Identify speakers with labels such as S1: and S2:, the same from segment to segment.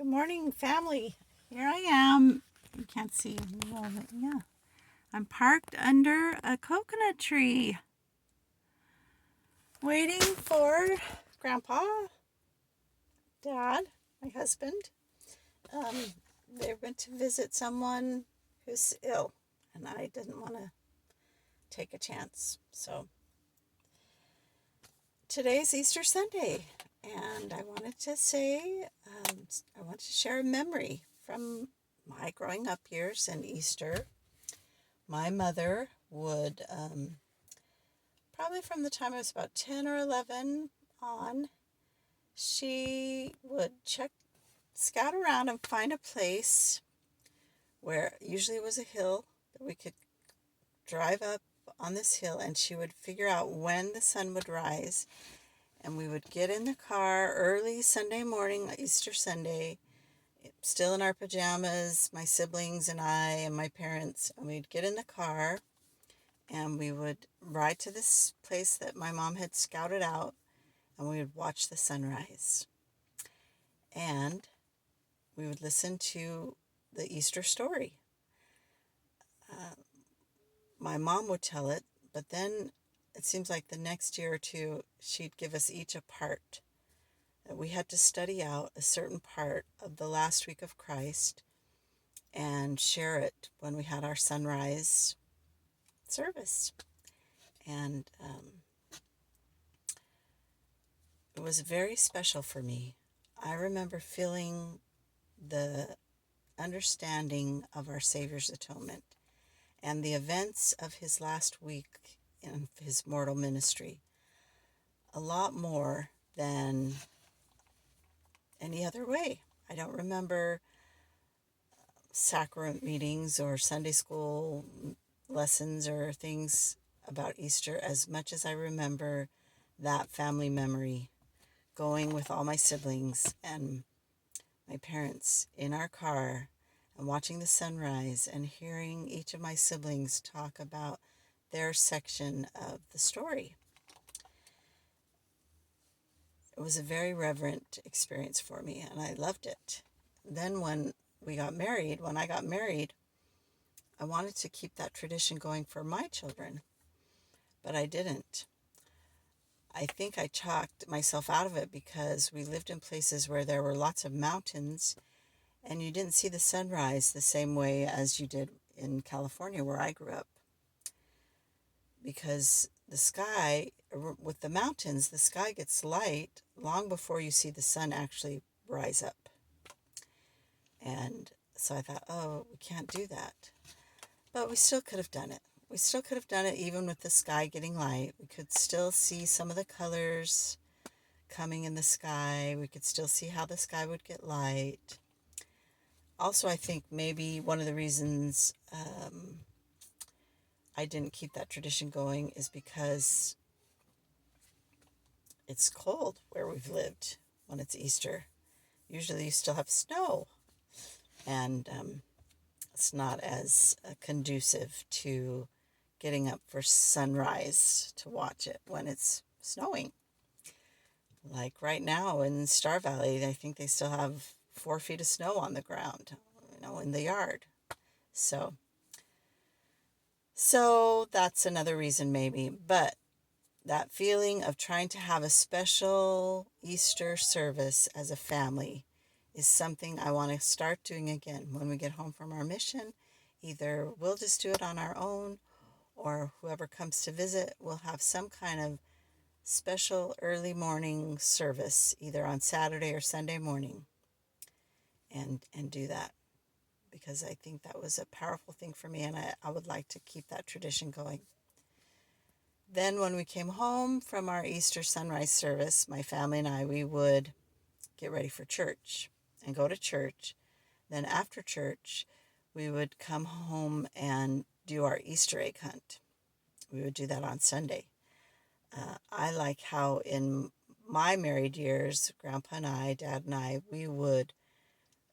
S1: Good morning, family. Here I am. You can't see me, but yeah. I'm parked under a coconut tree, waiting for Grandpa, Dad, my husband. They went to visit someone who's ill, and I didn't want to take a chance. So today's Easter Sunday, and I wanted to say, I want to share a memory from my growing up years and Easter. My mother would, probably from the time I was about 10 or 11 on, she would scout around and find a place where usually it was a hill that we could drive up on this hill, and she would figure out when the sun would rise, and we would get in the car early Sunday morning, Easter Sunday, still in our pajamas, my siblings and I and my parents, and we'd get in the car and we would ride to this place that my mom had scouted out, and we would watch the sunrise. And we would listen to the Easter story. My mom would tell it, but then it seems like the next year or two, she'd give us each a part. We had to study out a certain part of the last week of Christ and share it when we had our sunrise service. And it was very special for me. I remember feeling the understanding of our Savior's atonement and the events of his last week in his mortal ministry a lot more than any other way. I don't remember sacrament meetings or Sunday school lessons or things about Easter as much as I remember that family memory, going with all my siblings and my parents in our car and watching the sunrise and hearing each of my siblings talk about their section of the story. It was a very reverent experience for me, and I loved it. Then when I got married, I wanted to keep that tradition going for my children, but I didn't. I think I talked myself out of it because we lived in places where there were lots of mountains, and you didn't see the sunrise the same way as you did in California where I grew up. Because the sky, with the mountains, the sky gets light long before you see the sun actually rise up. And so I thought, oh, we can't do that. But we still could have done it. We still could have done it even with the sky getting light. We could still see some of the colors coming in the sky. We could still see how the sky would get light. Also, I think maybe one of the reasons I didn't keep that tradition going is because it's cold where we've lived when it's Easter. Usually you still have snow, and it's not as conducive to getting up for sunrise to watch it when it's snowing. Like right now in Star Valley, I think they still have 4 feet of snow on the ground, in the yard. So that's another reason maybe. But that feeling of trying to have a special Easter service as a family is something I want to start doing again when we get home from our mission. Either we'll just do it on our own, or whoever comes to visit will have some kind of special early morning service, either on Saturday or Sunday morning, and do that, because I think that was a powerful thing for me, and I would like to keep that tradition going. Then when we came home from our Easter sunrise service, my family and I, we would get ready for church and go to church. Then after church, we would come home and do our Easter egg hunt. We would do that on Sunday. I like how in my married years, Grandpa and I, Dad and I, we would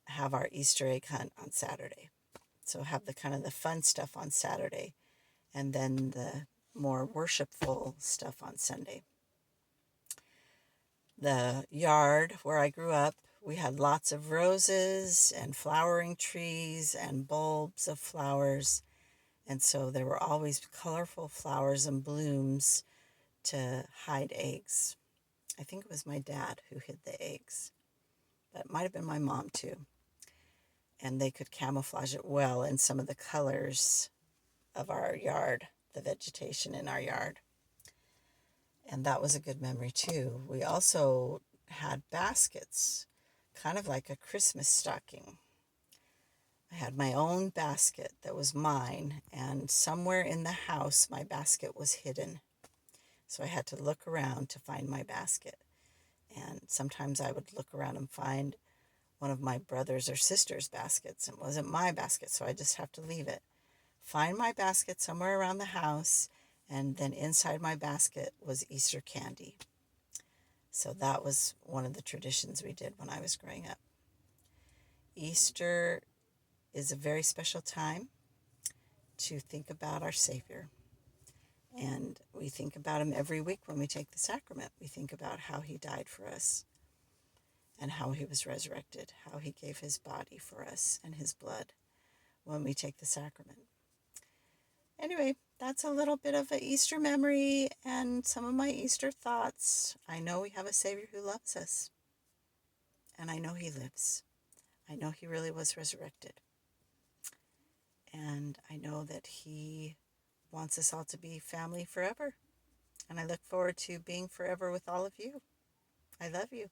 S1: have our Easter egg hunt on Saturday. So have the kind of the fun stuff on Saturday, and then the more worshipful stuff on Sunday. The yard where I grew up we had lots of roses and flowering trees and bulbs of flowers. And so there were always colorful flowers and blooms to hide eggs. I think it was my dad who hid the eggs, but it might have been my mom too. And they could camouflage it well in some of the colors of our yard, the vegetation in our yard. And that was a good memory too. We also had baskets, kind of like a Christmas stocking. I had my own basket that was mine, and somewhere in the house my basket was hidden. So I had to look around to find my basket. And sometimes I would look around and find one of my brother's or sister's baskets. It wasn't my basket, so I just have to leave it. Find my basket somewhere around the house, and then inside my basket was Easter candy. So that was one of the traditions we did when I was growing up. Easter is a very special time to think about our Savior. And we think about him every week when we take the sacrament. We think about how he died for us and how he was resurrected, how he gave his body for us and his blood when we take the sacrament. Anyway, that's a little bit of an Easter memory and some of my Easter thoughts. I know we have a Savior who loves us, and I know he lives. I know he really was resurrected. And I know that he wants us all to be family forever. And I look forward to being forever with all of you. I love you.